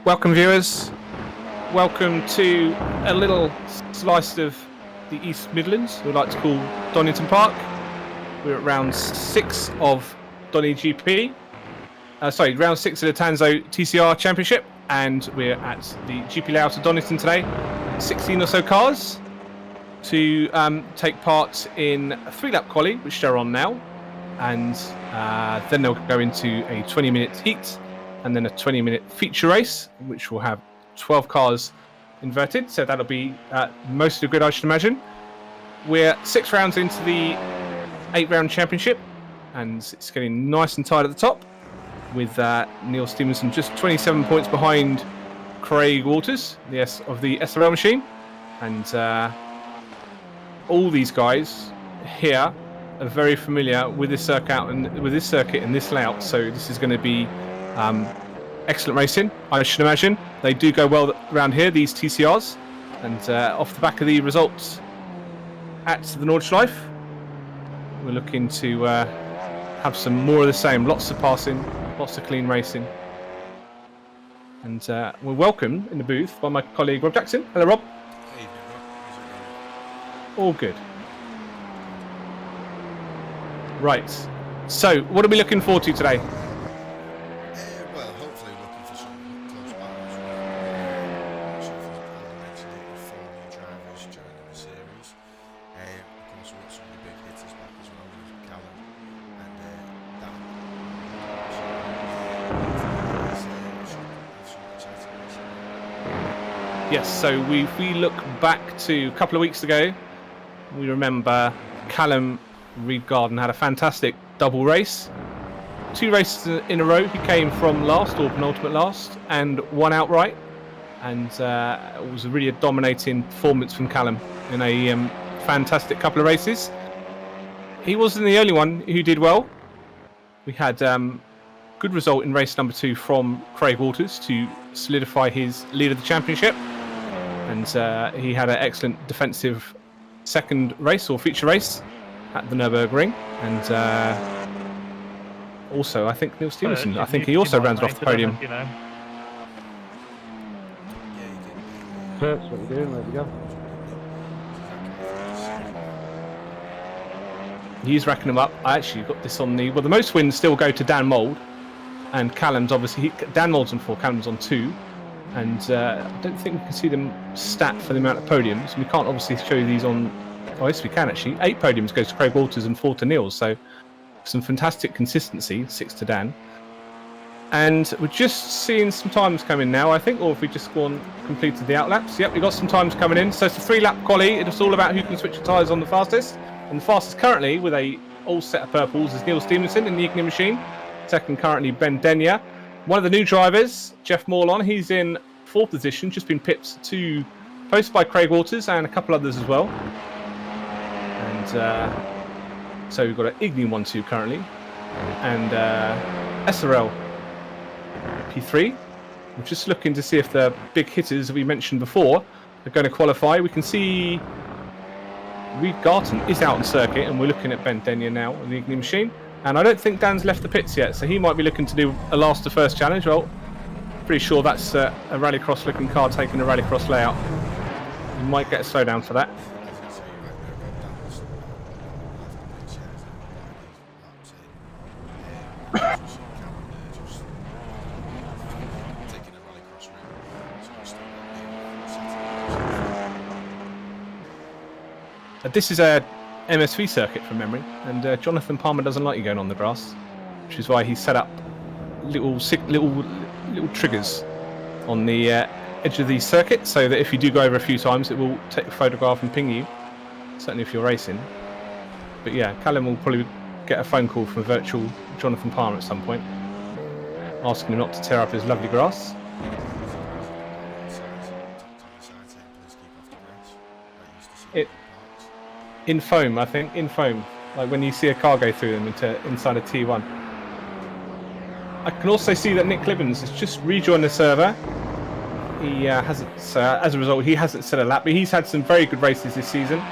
Welcome viewers, welcome to a little slice of the East Midlands, we like to call Donnington Park. We're at round 6 of Donnington GP, round 6 of the Tanso TCR Championship, and we're at the GP layout of Donnington today. 16 or so cars to take part in a 3-lap quali, which they're on now, and then they'll go into a 20-minute heat and then a 20-minute feature race, which will have 12 cars inverted. So that'll be most of the grid, I should imagine. We're 6 rounds into the 8-round championship, and it's getting nice and tight at the top, with Neil Stevenson just 27 points behind Craig Waters, of the SRL machine. And all these guys here are very familiar with this circuit and this layout. So this is going to be excellent racing, I should imagine. They do go well around here, these TCRs, and off the back of the results at the Nordschleife, we're looking to have some more of the same. Lots of passing, lots of clean racing, and we're welcomed in the booth by my colleague Rob Jackson. Hello, Rob. Hey, Rob. All good. Right. So, what are we looking forward to today? Well, hopefully looking for some close battles. So if there's 4 new drivers joining the series. Of course, we've got some of the big hitters back as well, with Callum and Dan. Yes, so if we look back to a couple of weeks ago, we remember Callum Reed-Garden had a fantastic double race. 2 races in a row, he came from last or penultimate last and won outright. And it was really a dominating performance from Callum in a fantastic couple of races. He wasn't the only one who did well. We had good result in race number 2 from Craig Waters to solidify his lead of the championship. And he had an excellent defensive second race or feature race at the Nürburgring. And also, I think Neil Stevenson, I think he also rounded off the podium. That's what we're doing, there we go. He's racking them up. I actually got this on the most wins still go to Dan Mould, and Callum's obviously Dan Mould's on 4, Callum's on 2, and I don't think we can see them stat for the amount of podiums. We can't obviously show you these on. Oh, yes, we can actually. 8 podiums goes to Craig Waters and 4 to Neil. So some fantastic consistency. 6 to Dan. And we're just seeing some times come in now, I think, or if we just gone completed the outlaps. Yep, we got some times coming in. So it's a 3-lap quali. It's all about who can switch the tyres on the fastest. And the fastest currently, with a all set of purples, is Neil Stevenson in the Igni machine. Second currently Ben Denyer. One of the new drivers, Jeff Morlon, he's in 4th position, just been pipped to post by Craig Waters and a couple others as well. And so we've got an Igni 1-2 currently, and SRL P3. We're just looking to see if the big hitters that we mentioned before are going to qualify. We can see Reed Garton is out on circuit, and we're looking at Ben Denyer now on the Igni machine. And I don't think Dan's left the pits yet, so he might be looking to do a last to first challenge. Well, pretty sure that's a rallycross looking car taking a rallycross layout. You might get a slowdown for that. This is a MSV circuit from memory, and Jonathan Palmer doesn't like you going on the grass, which is why he set up little triggers on the edge of the circuit, so that if you do go over a few times, it will take a photograph and ping you. Certainly, if you're racing. But yeah, Callum will probably get a phone call from a virtual Jonathan Palmer at some point, asking him not to tear up his lovely grass. In foam, I think. In foam. Like when you see a car go through them inside a T1. I can also see that Nick Clibbins has just rejoined the server. He hasn't, as a result, he hasn't set a lap, but he's had some very good races this season.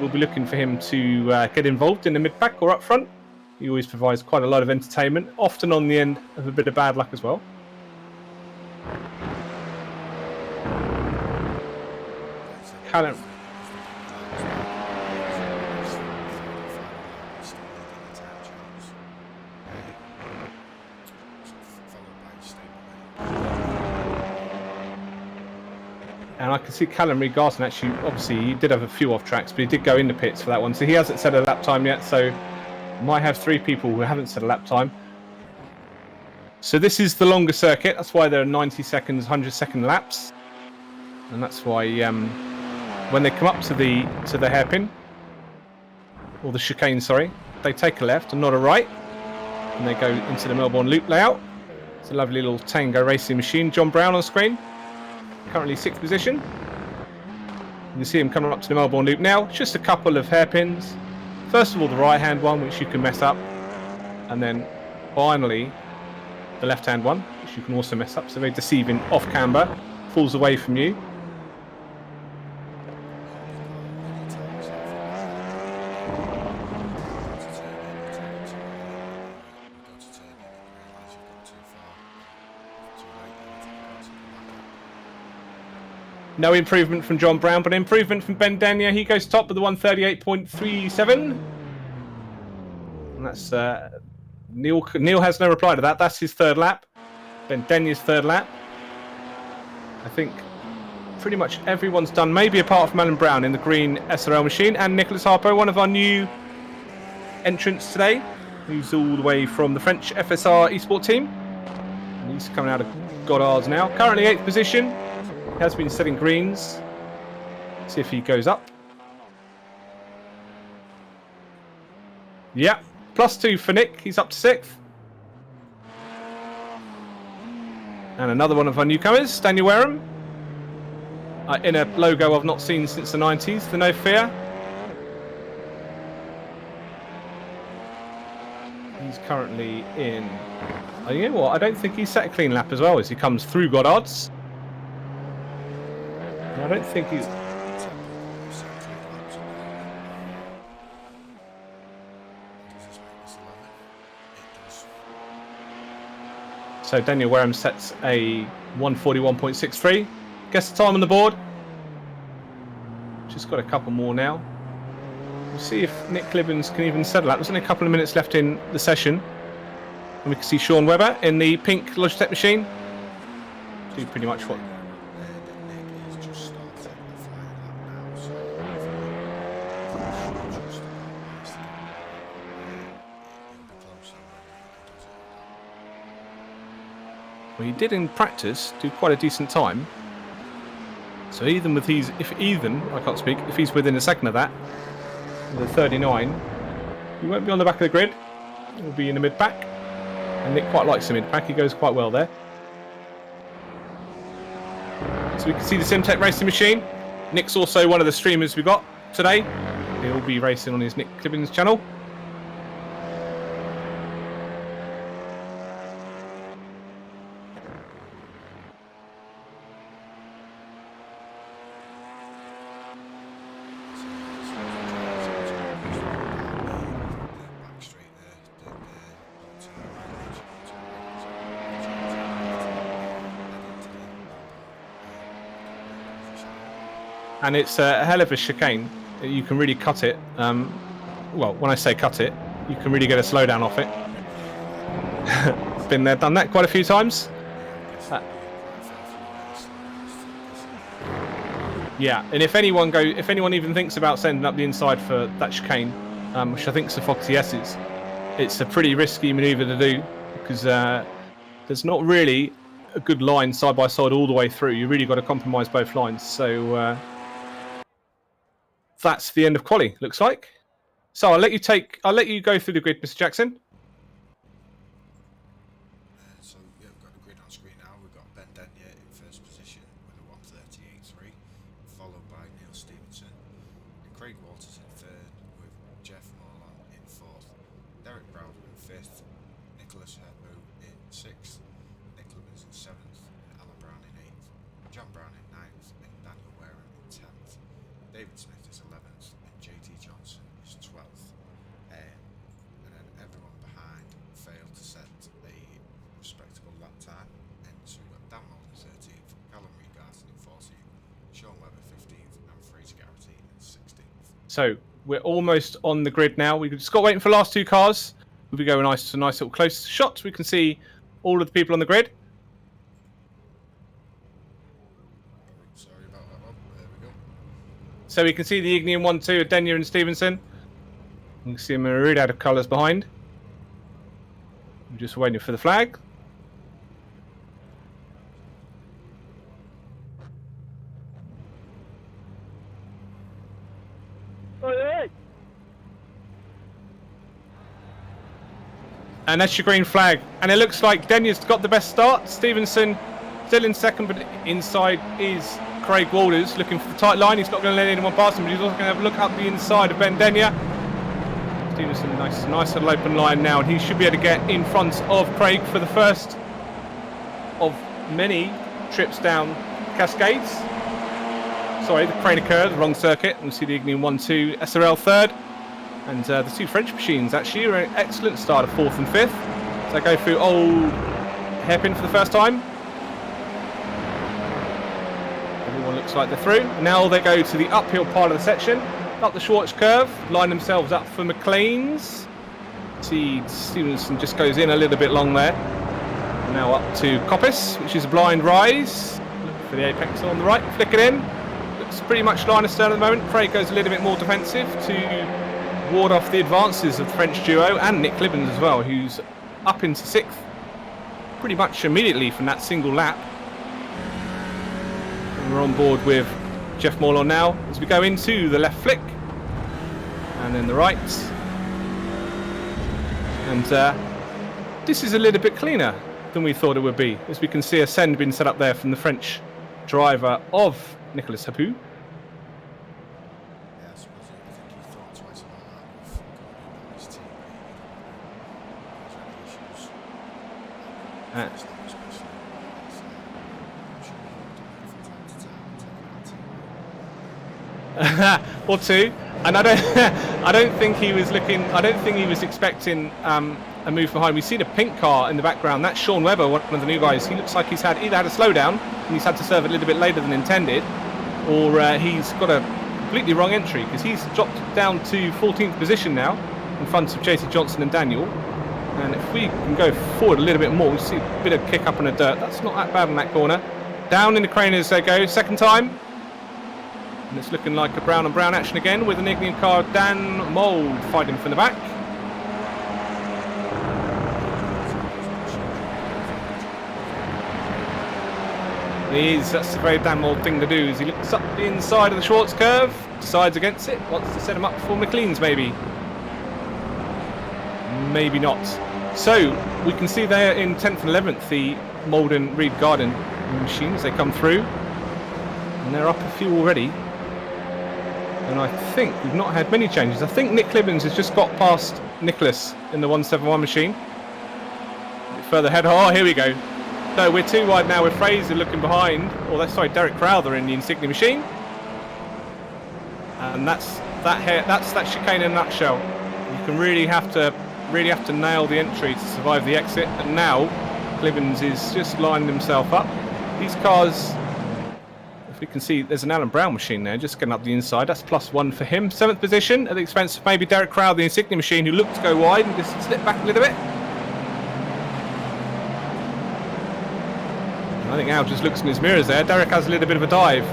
We'll be looking for him to get involved in the mid-pack or up front. He always provides quite a lot of entertainment, often on the end of a bit of bad luck as well. Callum. And I can see Callum Reed-Garson actually, obviously he did have a few off tracks, but he did go in the pits for that one. So he hasn't set a lap time yet, so might have 3 people who haven't set a lap time. So this is the longer circuit, that's why there are 90 seconds, 100-second laps. And that's why when they come up to the hairpin, or the chicane, sorry, they take a left and not a right. And they go into the Melbourne Loop layout. It's a lovely little Tango racing machine. John Brown on screen. Currently 6th position. You can see him coming up to the Melbourne Loop now. Just a couple of hairpins. First of all, the right-hand one, which you can mess up. And then finally, the left-hand one, which you can also mess up. So very deceiving off camber. Falls away from you. No improvement from John Brown, but improvement from Ben Danier. He goes top with the 138.37. And that's Neil has no reply to that. That's his 3rd lap. Ben Danier's 3rd lap. I think pretty much everyone's done, maybe apart from Alan Brown in the green SRL machine, and Nicholas Harpo, one of our new entrants today, who's all the way from the French FSR eSport team. And he's coming out of Goddard's now. Currently 8th position. Has been setting greens. See if he goes up. Yeah, +2 for Nick. He's up to 6th. And another one of our newcomers, Daniel Wareham. In a logo I've not seen since the 90s, the No Fear. He's currently in... Oh, you know what? I don't think he's set a clean lap as well as he comes through Goddard's. I don't think he's... So Daniel Wareham sets a 141.63. Guess the time on the board. Just got a couple more now. We'll see if Nick Clibbins can even settle that. There's only a couple of minutes left in the session. And we can see Sean Webber in the pink Logitech machine. Do pretty much what... Well, he did in practice do quite a decent time. So even with these, if he's within a second of that, the 39, he won't be on the back of the grid. He'll be in the mid pack, and Nick quite likes the mid pack. He goes quite well there. So we can see the Simtech racing machine. Nick's also one of the streamers we got today. He'll be racing on his Nick Clibbins channel. And it's a hell of a chicane. You can really cut it. Well, when I say cut it, you can really get a slowdown off it. Been there, done that quite a few times. Yeah, and if anyone even thinks about sending up the inside for that chicane, which I think is the Foxy S's, it's a pretty risky manoeuvre to do because there's not really a good line side by side all the way through. You really got to compromise both lines. So. That's the end of quali, looks like. So I'll let you go through the grid, Mr. Jackson. So yeah, we've got the grid on screen now. We've got Ben Danier in 1st position with a 138.3, followed by Neil Stevenson, and Craig Walters in 3rd with Jeff Morlan in 4th, Derek Browder in 5th, Nicholas Herbo in 6th, Nick Clibbins in 7th, and Alan Brown in 8th, John Brown in 9th, and Daniel Wareham in 10th. David Smith is 11th and JT Johnson is 12th. And then everyone behind failed to set a respectable lap time. And so we've got Dan Mullen 13th, Callum Reed-Garson in 14th, Sean Webber 15th, and Fraser So we're almost on the grid now. We've just got waiting for the last two cars. We'll be going nice little close shots. We can see all of the people on the grid. Sorry about that one. There we go. So we can see the Ignian 1-2 of Denyer and Stevenson. You can see a myriad of colours behind. We're just waiting for the flag. And that's your green flag. And it looks like Denyer's got the best start. Stevenson still in second, but inside is Craig Walters looking for the tight line. He's not going to let anyone pass him, but he's also going to have a look up the inside of Ben Denyer. Stevenson, nice little open line now, and he should be able to get in front of Craig for the first of many trips down Cascades. Sorry, the crane occurred, wrong circuit. And we see the Ignian 1-2 SRL third. And the two French machines actually are an excellent start of 4th and 5th. So they go through old hairpin for the first time. Everyone looks like they're through. Now they go to the uphill part of the section, up the Schwartz curve, line themselves up for McLean's. See Stevenson just goes in a little bit long there. Now up to Coppice, which is a blind rise. Look for the apex on the right, flick it in. Looks pretty much line astern at the moment. Craig goes a little bit more defensive to ward off the advances of the French duo, and Nick Clibbens as well, who's up into 6th pretty much immediately from that single lap. And we're on board with Jeff Morlaw now as we go into the left flick and then the right. And this is a little bit cleaner than we thought it would be, as we can see a send being set up there from the French driver of Nicolas Hapu. Or two, and I don't think he was looking. I don't think he was expecting a move behind. We see the pink car in the background. That's Sean Webber, one of the new guys. He looks like he's either had a slowdown and he's had to serve a little bit later than intended, or he's got a completely wrong entry, because he's dropped down to 14th position now in front of JT Johnson and Daniel. And if we can go forward a little bit more, we see a bit of kick up in the dirt. That's not that bad in that corner. Down in the crane as they go, second time. And it's looking like a brown on brown action again with an Ignian car, Dan Mould fighting from the back. That's the very Dan Mould thing to do, is he looks up the inside of the Schwartz curve, decides against it, wants to set him up for McLean's maybe. Maybe not. So we can see there in 10th and 11th the Malden Reed Garden machines. They come through and they're up a few already, and I think we've not had many changes. I think Nick Clibbens has just got past Nicholas in the 171 machine. A bit further ahead. Oh, here we go. No, we're too wide now with Fraser looking behind, or that's sorry, Derek Crowther in the Insignia machine. And that's that chicane in a nutshell. You can really have to nail the entry to survive the exit, and now Clibbens is just lining himself up. These cars, if we can see, there's an Alan Brown machine there just getting up the inside. That's +1 for him. 7th position at the expense of maybe Derek Crowd, the Insignia machine, who looked to go wide and just slipped back a little bit. I think Al just looks in his mirrors there. Derek has a little bit of a dive.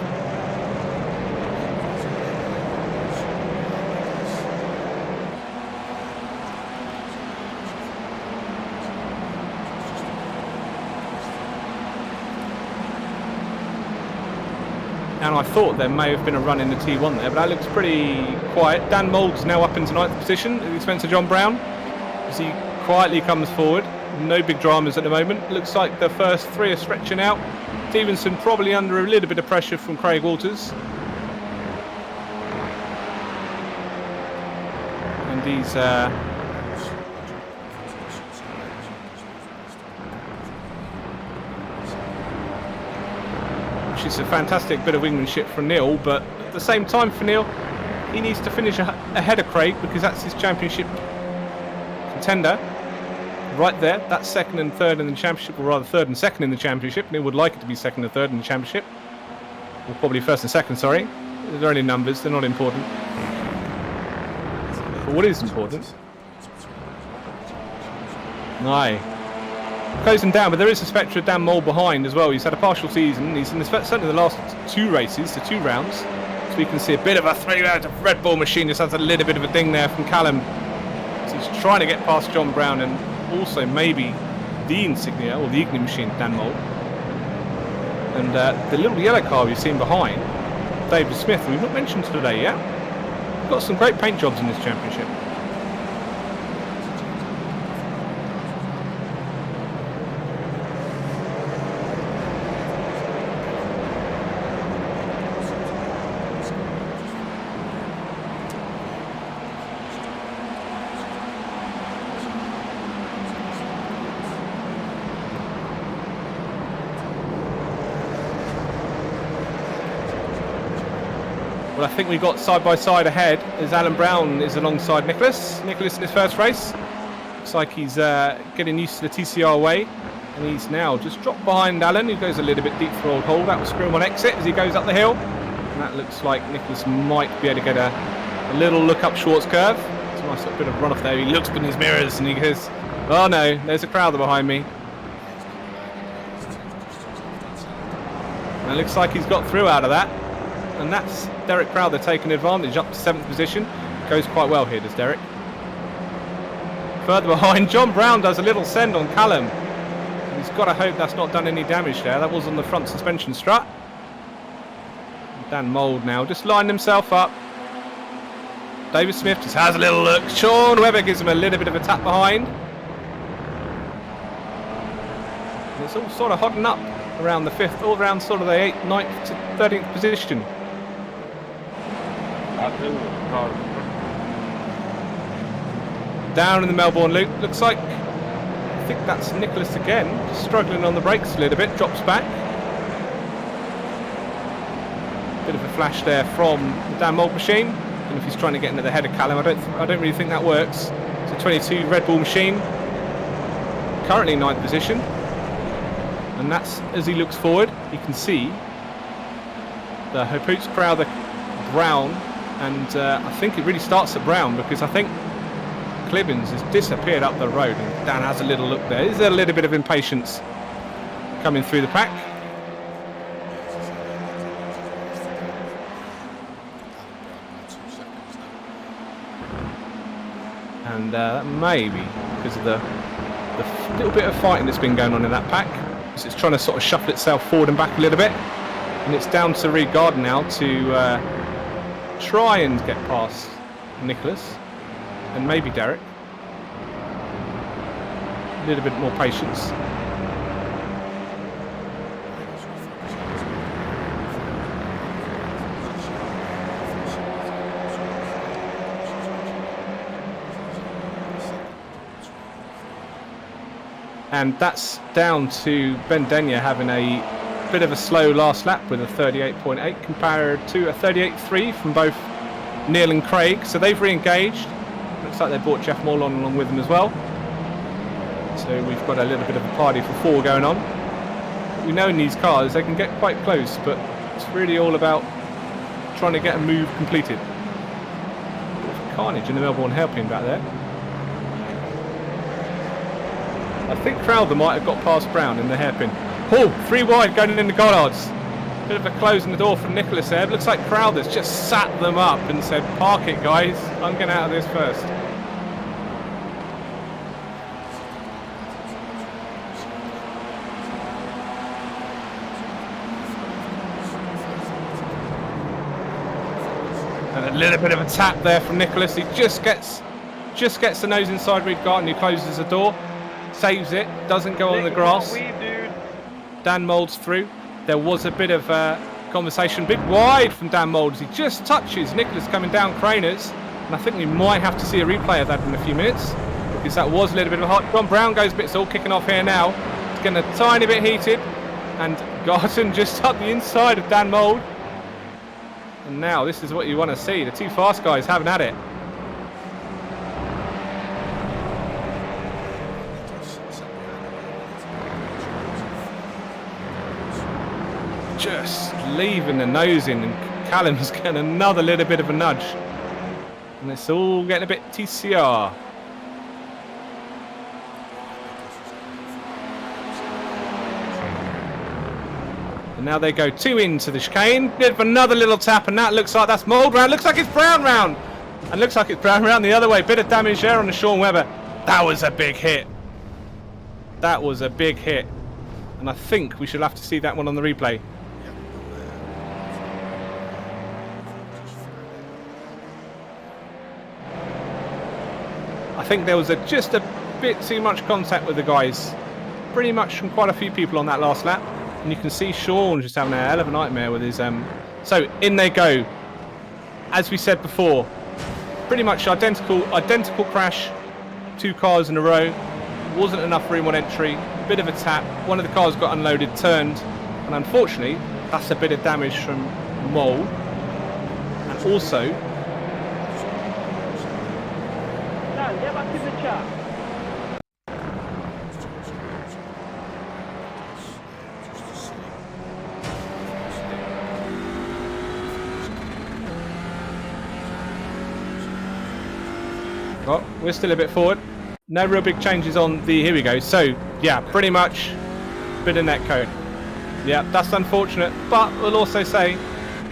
And I thought there may have been a run in the T1 there, but that looks pretty quiet. Dan Mould's now up into 9th position at the expense of John Brown, as he quietly comes forward. No big dramas at the moment. Looks like the first 3 are stretching out. Stevenson probably under a little bit of pressure from Craig Walters. And he's which is a fantastic bit of wingmanship from Neil, but at the same time for Neil, he needs to finish ahead of Craig, because that's his championship contender. Right there, that's 2nd and 3rd in the championship, or rather 3rd and 2nd in the championship. Neil would like it to be 2nd and 3rd in the championship, or probably 1st and 2nd, sorry. They're only numbers, they're not important. But what is important? No. Closing down, but there is a spectre of Dan Mole behind as well. He's had a partial season. He's in certainly the last 2 races, the 2 rounds. So we can see a bit of a 3-round Red Bull machine. Just has a little bit of a ding there from Callum. So he's trying to get past John Brown and also maybe the Insignia or the Igni machine, Dan Mole. And the little yellow car we've seen behind, David Smith, we've not mentioned today yet. We've got some great paint jobs in this championship. Well, I think we've got side by side ahead as Alan Brown is alongside Nicholas. Nicholas in his first race. Looks like he's getting used to the TCR way. And he's now just dropped behind Alan, who goes a little bit deep for old hole. That will screw him on exit as he goes up the hill. And that looks like Nicholas might be able to get a little look up Schwartz curve. It's a nice little bit of run off there. He looks in his mirrors and he goes, oh no, there's a crowd behind me. And it looks like he's got through out of that. And that's Derek Crowther taking advantage up to 7th position. Goes quite well here, does Derek. Further behind, John Brown does a little send on Callum. He's got to hope that's not done any damage there. That was on the front suspension strut. Dan Mould now just lined himself up. David Smith just has a little look. Sean Webber gives him a little bit of a tap behind. And it's all sort of hotting up around the 5th, all around sort of the 8th, 9th to 13th position. Down in the Melbourne loop, looks like, I think that's Nicholas again, just struggling on the brakes a little bit, drops back. Bit of a flash there from the Dan Mould machine. And if he's trying to get into the head of Callum, I don't really think that works. It's a 22 Red Bull machine, currently 9th position. And that's as he looks forward, you can see the Hopoots, Crowther, Brown, and I think it really starts at Brown because I think Clibbins has disappeared up the road and Dan has a little look there. Is there a little bit of impatience coming through the pack? And maybe because of the little bit of fighting that's been going on in that pack. So it's trying to sort of shuffle itself forward and back a little bit. And it's down to Reed Garden now to try and get past Nicholas and maybe Derek. A little bit more patience. And that's down to Ben Denyer having a bit of a slow last lap with a 38.8 compared to a 38.3 from both Neil and Craig. So they've re-engaged. Looks like they brought Jeff Morlon along with them as well. So we've got a little bit of a party for 4 going on. We know in these cars they can get quite close, but it's really all about trying to get a move completed. Bit of carnage in the Melbourne hairpin back there. I think Crowther might have got past Brown in the hairpin. Oh, 3 wide going in the Gollards. Bit of a closing the door from Nicholas there. Looks like Crowther's just sat them up and said, park it guys, I'm getting out of this first. And a little bit of a tap there from Nicholas. He just gets the nose inside Reed Garten, who closes the door. Saves it, doesn't go on the grass. Dan Mould's through. There was a bit of conversation, big wide from Dan Mould as he just touches Nicholas coming down Craners. And I think we might have to see a replay of that in a few minutes because that was a little bit of a hot. John Brown goes a bit, it's all kicking off here now. It's getting a tiny bit heated. And Garten just up the inside of Dan Mould. And now this is what you want to see. The 2 fast guys having at it. Just leaving the nose in, and Callum's getting another little bit of a nudge. And it's all getting a bit TCR. And now they go 2 into the chicane. Good for another little tap, and that looks like that's mould round. Looks like it's brown round. And looks like it's brown round the other way. Bit of damage there on the Sean Webber. That was a big hit. That was a big hit. And I think we should have to see that one on the replay. I think there was just a bit too much contact with the guys. Pretty much from quite a few people on that last lap. And you can see Sean just having a hell of a nightmare with his... So in they go. As we said before, pretty much identical crash. 2 cars in a row. Wasn't enough room on entry. Bit of a tap. One of the cars got unloaded, turned. And unfortunately, that's a bit of damage from mould. And also... Get back in the chat. Oh, we're still a bit forward. No real big changes on the... Here we go. So, yeah, pretty much bit of net code. Yeah, that's unfortunate. But we'll also say,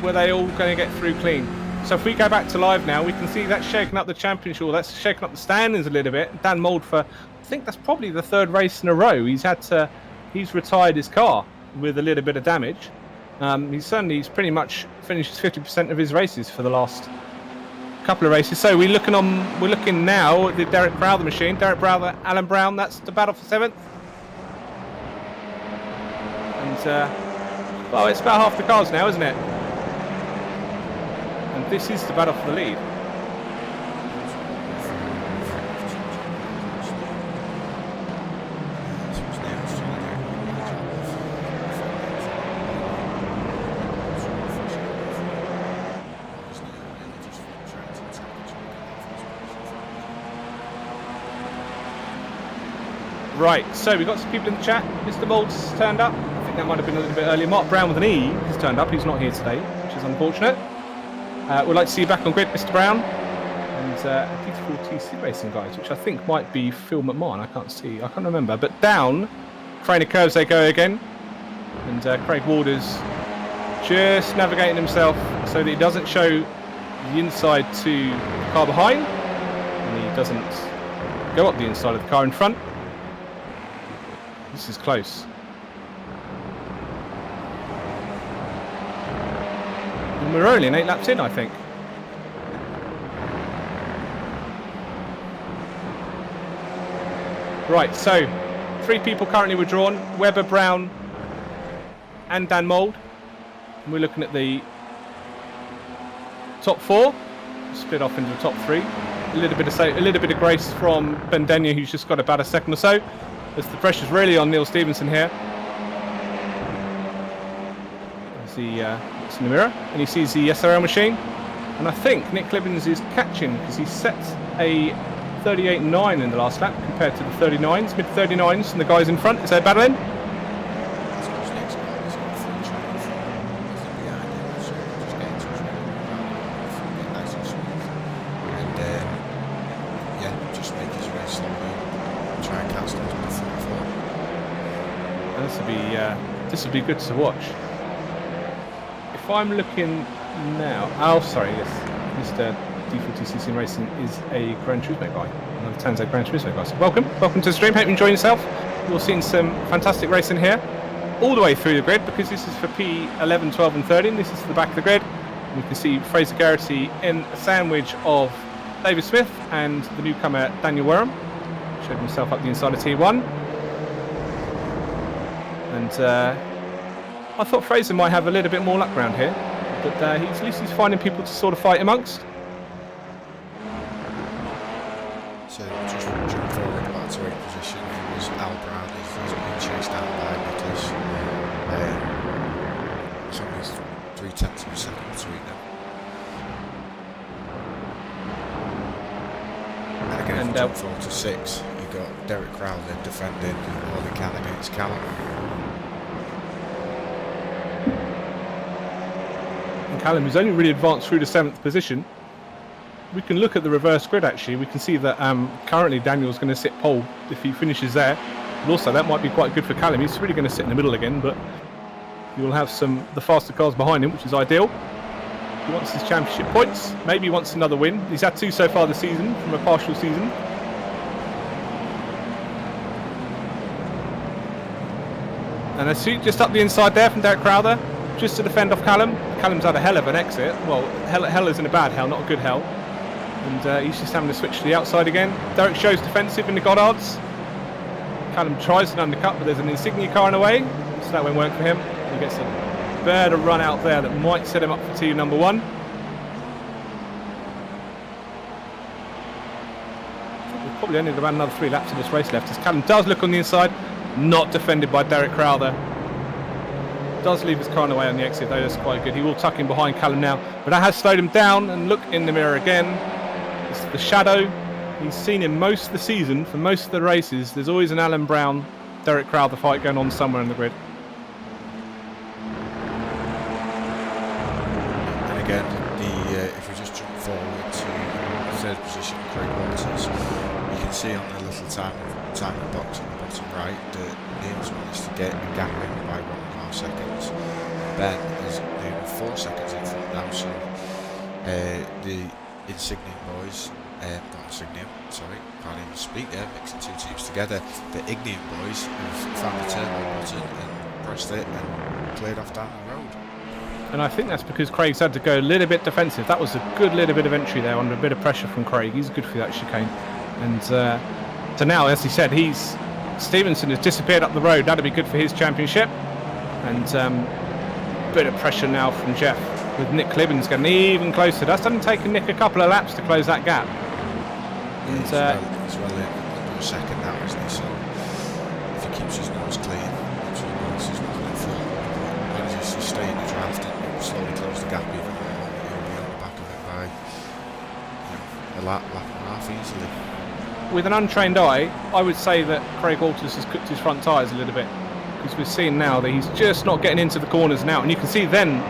were they all going to get through clean? So if we go back to live now, we can see that's shaking up the championship. That's shaking up the standings a little bit. Dan Mould for, I think that's probably the 3rd race in a row. He's retired his car with a little bit of damage. He's pretty much finished 50% of his races for the last couple of races. So we're looking now at the Derek Browther machine. Derek Browther, Alan Brown. That's the battle for 7th. And well, it's about half the cars now, isn't it? And this is the battle for the lead. Right, so we've got some people in the chat. Mr. Mould's turned up. I think that might have been a little bit earlier. Mark Brown with an E has turned up. He's not here today, which is unfortunate. We'd like to see you back on grid, Mr. Brown. And a beautiful TC Racing guys, which I think might be Phil McMahon. I can't remember. But down, Craner Curves they go again. And Craig Warders just navigating himself so that he doesn't show the inside to the car behind. And he doesn't go up the inside of the car in front. This is close. And we're only 8 laps in, I think. Right, so 3 people currently withdrawn. Webber, Brown and Dan Mould. And we're looking at the top 4. Split off into the top 3. A little bit of grace from Ben Denyer, who's just got about a second or so. As the pressure's really on Neil Stevenson here. As he looks in the mirror and he sees the SRL machine. And I think Nick Clibbins is catching because he set a 38.9 in the last lap compared to the 39s, mid-39s, and the guys in front. Is they battling? This will be good to watch. If I'm looking now, oh sorry, yes, Mr. D4TC Racing is a Gran Turismo guy, another Tanso Gran Turismo guy. So welcome to the stream. Hope you enjoy yourself. You're seeing some fantastic racing here, all the way through the grid because this is for P11, 12, and 13. This is for the back of the grid. We can see Fraser Garrity in a sandwich of David Smith and the newcomer Daniel Wareham. Showed himself up the inside of T1. And I thought Fraser might have a little bit more luck around here, but at least he's finding people to sort of fight amongst. So just jump forward back to 8th position. It was Al Brown. He's being chased down by Nicholas. It's only 0.3 of a second between them. And again, jump forward to 6. You've got Derek Crowley defending all he can against Callum. And Callum, who's only really advanced through the 7th position. we can look at the reverse grid actually. We can see that currently Daniel's going to sit pole if he finishes there. But also that might be quite good for Callum. He's really going to sit in the middle again, but you'll have the faster cars behind him, which is ideal. He wants his championship points. Maybe he wants another win. He's had 2 so far this season from a partial season. And a suit just up the inside there from Derek Crowther, just to defend off Callum. Callum's had a hell of an exit. Well, hell isn't a bad hell, not a good hell. And he's just having to switch to the outside again. Derek shows defensive in the Goddards. Callum tries an undercut, but there's an Insignia car in the way, so that won't work for him. He gets a better run out there that might set him up for number 1. We've probably only around another 3 laps of this race left, as Callum does look on the inside, not defended by Derek Crowther. Does leave his car in the way on the exit though, that's quite good. He will tuck in behind Callum now, but that has slowed him down. And look in the mirror again, it's the shadow. He's seen him most of the season, for most of the races. There's always an Alan Brown, Derek Crowther fight going on somewhere in the grid. And again, if we just jump forward to 3rd position, Craig Walters, you can see on the little timing box on the bottom right that Neil's managed to get a gap in by 1.5 seconds. Ben is nearly 4 seconds in front now, so the Insignia boys, not Insignia, sorry, can't even speak there, mixing 2 teams together. The Ignium boys have found the turbo button and pressed it and cleared off down the road. And I think that's because Craig's had to go a little bit defensive. That was a good little bit of entry there under a bit of pressure from Craig. He's good for that chicane. And so now, as he said, Stevenson has disappeared up the road. That'll be good for his championship. And bit of pressure now from Jeff, with Nick Clibbins getting even closer. That's only taken Nick a couple of laps to close that gap. And he's well in under a second now, isn't he? So if he keeps his nose clean, so he knows he's not in front, manages to stay in the draft and slowly close the gap even more, he'll be on the back of it by a lap and a half easily. With an untrained eye, I would say that Craig Walters has cooked his front tyres a little bit, because we're seeing now that he's just not getting into the corners now. And you can see then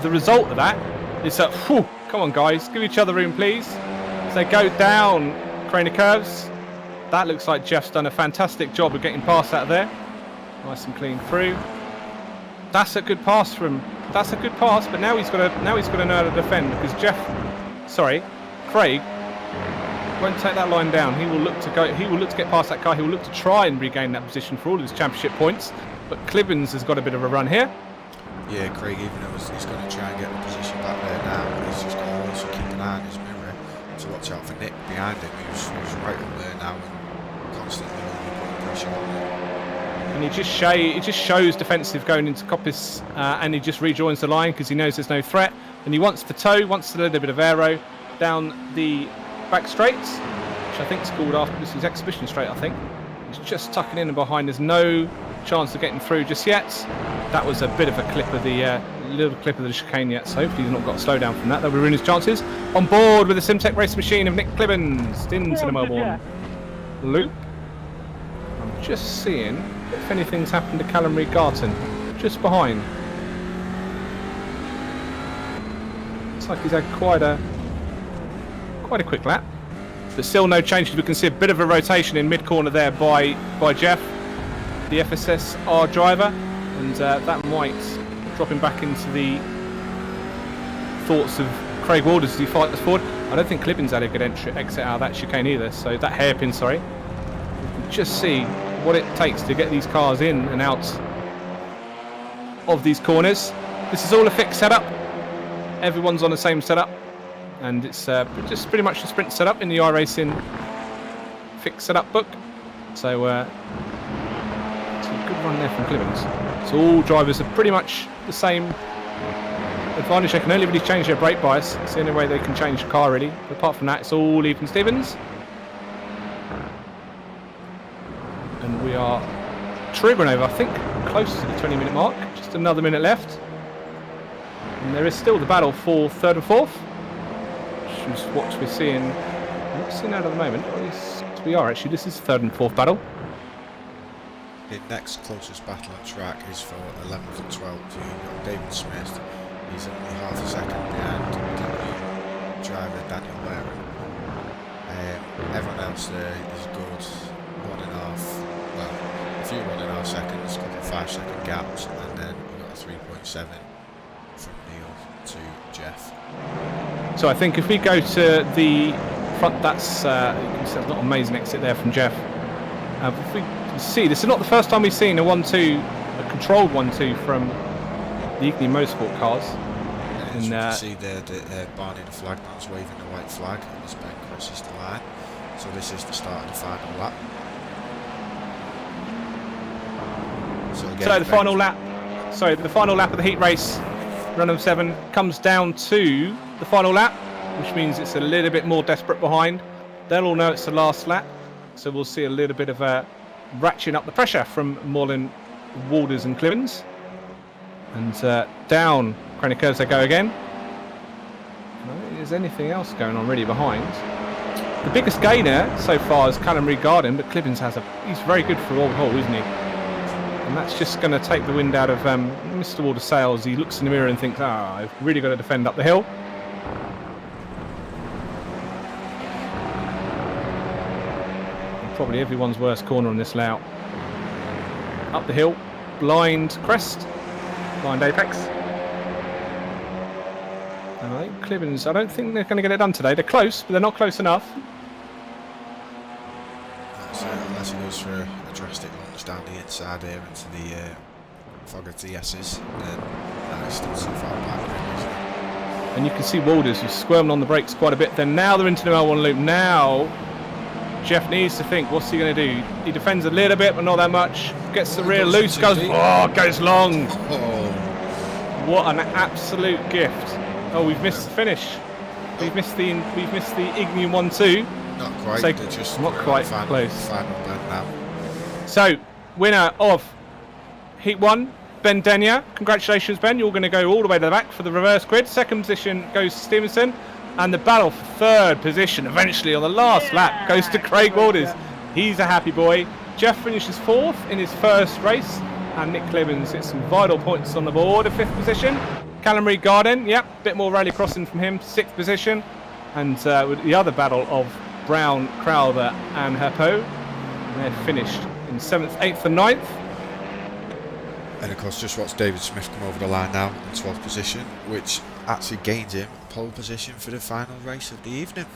the result of that is that, whew, come on guys, give each other room please. As they go down Craner curves, that looks like Jeff's done a fantastic job of getting past that there. Nice and clean through. That's a good pass from. That's a good pass, but now he's got to know how to defend, because Craig won't take that line down. He will look to go. He will look to get past that car. He will look to try and regain that position for all of his championship points. But Clibbins has got a bit of a run here. Yeah, Craig, even though he's going to try and get the position back there now, he's just going to also keep an eye on his mirror to watch out for Nick behind him, who's right up there now and constantly putting pressure on him. And he just shows defensive going into Coppice, and he just rejoins the line because he knows there's no threat. And he wants the toe, wants a little bit of aero down the back straights, which I think is called after this is Exhibition Straight, I think. He's just tucking in and behind. There's no chance of getting through just yet. That was a bit of a clip of the little clip of the chicane yet, so hopefully he's not got a slowdown from that. That will ruin his chances. On board with the Simtech race machine of Nick Clibbins into the Melbourne loop. I'm just seeing if anything's happened to Callum Reed-Garton, just behind. Looks like he's had quite a quick lap, but still no changes. We can see a bit of a rotation in mid-corner there by Jeff, the FSSR driver, and that might drop him back into the thoughts of Craig Walters as he fights forward. I don't think Clibbins had a good exit out of that chicane either, so that hairpin, sorry. You can just see what it takes to get these cars in and out of these corners. This is all a fixed setup. Everyone's on the same setup, and it's just pretty much the sprint setup in the iRacing fixed setup book. So it's a good run there from Clibbins. So all drivers are pretty much the same advantage. They can only really change their brake bias. It's the only way they can change the car really. But apart from that, it's all even Stevens. And we are triggering over, I think, close to the 20-minute mark. Just another minute left. And there is still the battle for third and fourth, which is what we're seeing. I'm not seeing that at the moment. At least we are actually. This is third and fourth battle. The next closest battle on track is for 11th and 12th. You've got David Smith. He's only half a second behind driver, Daniel Waring. Everyone else there is good. 1.5, well, a few 1.5 seconds, a couple of 5-second gaps, and then we've got a 3.7 from Neil to Jeff. So I think if we go to the front, that's not an amazing exit there from Jeff. If we can see, this is not the first time we've seen a 1-2, a controlled 1-2 from the Igni Motorsport cars. As you can see there, Barney the flagman's waving the white flag as Ben crosses the line. So this is the start of the final lap. So the final lap, the final lap of the heat race, run of 7, comes down to the final lap, which means it's a little bit more desperate behind. They'll all know it's the last lap, so we'll see a little bit of ratcheting up the pressure from Morlin, Walders and Clivens. And down Cranny Curves they go again. I don't think there's anything else going on really behind. The biggest gainer so far is Callum Reed-Garden, but Clivens he's very good for all hole, isn't he? And that's just going to take the wind out of Mr. Walders' sails. He looks in the mirror and thinks, I've really got to defend up the hill. And probably everyone's worst corner on this layout. Up the hill, blind crest. Blind apex. And I think Clivens, I don't think they're going to get it done today. They're close, but they're not close enough. Unless he goes for a drastic launch down the inside here into the fog of TS's, then he's still so far back. And you can see Walders, who's squirming on the brakes quite a bit. Then now they're into the L1 loop. Now Jeff needs to think, what's he going to do? He defends a little bit, but not that much. Gets the rear loose, goes long. Oh. What an absolute gift. Oh, we've missed the finish. We've missed the Ignium 1-2. Not quite. So, they're just not quite final, close. Final blend now. So, winner of Heat 1, Ben Denyer. Congratulations, Ben. You're going to go all the way to the back for the reverse grid. Second position goes to Stevenson. And the battle for third position, eventually on the last lap, goes to Craig Walders. He's a happy boy. Jeff finishes 4th in his first race. And Nick Clivens hits some vital points on the board, a 5th position. Callum Reed-Garden, yep, a bit more rally crossing from him, 6th position. And with the other battle of Brown, Crowther and Herpo, they're finished in 7th, 8th and 9th. And of course, just watch David Smith come over the line now in 12th position, which actually gains him pole position for the final race of the evening.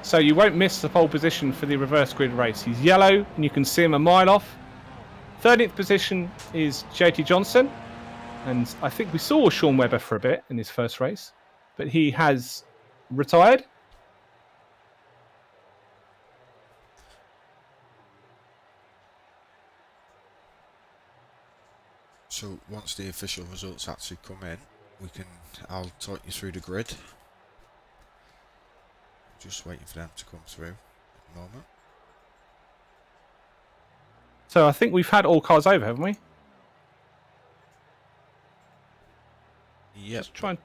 So you won't miss the pole position for the reverse grid race. He's yellow and you can see him a mile off. 13th position is JT Johnson. And I think we saw Sean Webber for a bit in his first race, but he has retired. So once the official results actually come in, I'll talk you through the grid. Just waiting for them to come through at the moment. So I think we've had all cars over, haven't we? Yep. Let's try and...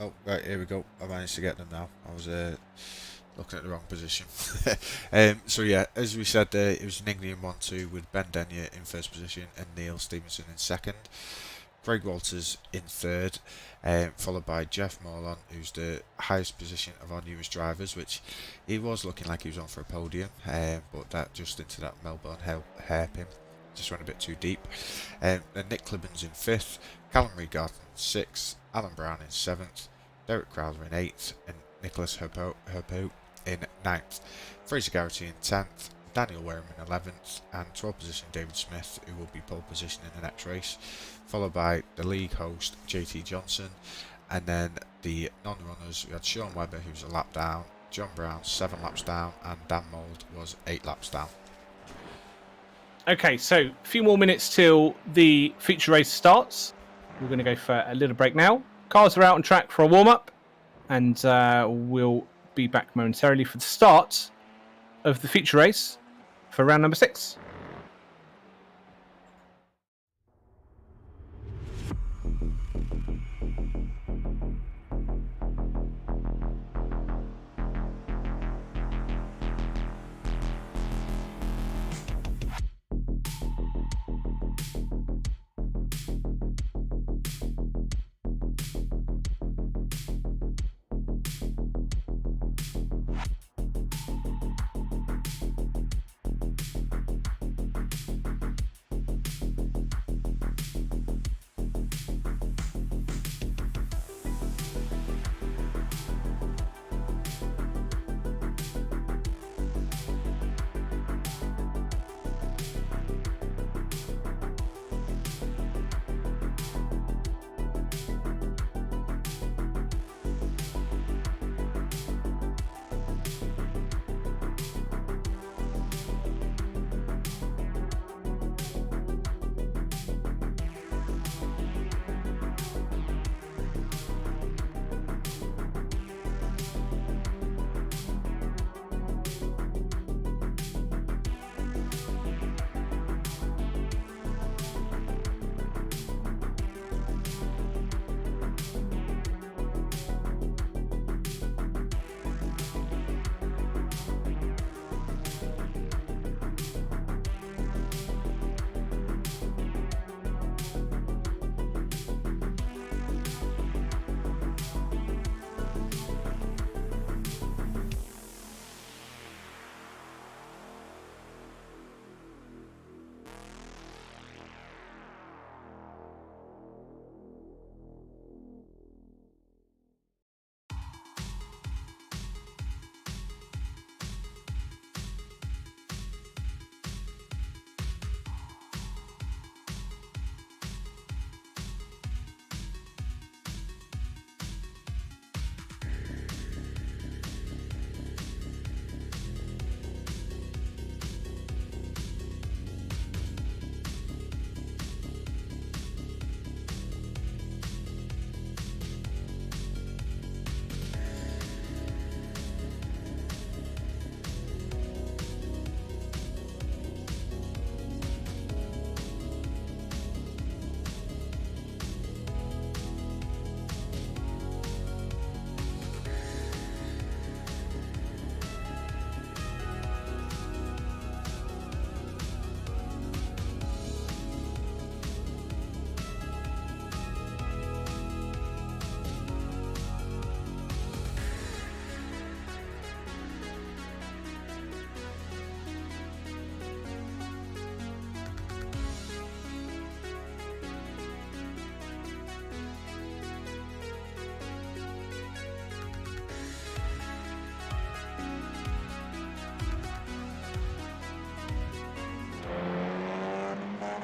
Oh, right, here we go. I managed to get them now. I was looking at the wrong position. So yeah, as we said there, it was an Ignium 1-2 with Ben Denyer in first position and Neil Stevenson in second. Craig Walters in third, followed by Jeff Morlon, who's the highest position of our newest drivers, which he was looking like he was on for a podium, but that just into that Melbourne hairpin just went a bit too deep. Then Nick Clivens in fifth, Callum Reed-Garden in sixth, Alan Brown in seventh, Derek Crowther in eighth, and Nicholas Herpo in ninth. Fraser Garrity in 10th, Daniel Wareham in 11th, and 12th position David Smith, who will be pole position in the next race, followed by the league host JT Johnson, and then the non-runners, we had Sean Webber, who was a lap down, John Brown 7 laps down, and Dan Mould was 8 laps down. Okay, so a few more minutes till the feature race starts. We're going to go for a little break now. Cars are out on track for a warm-up, and we'll be back momentarily for the start of the feature race for round number 6.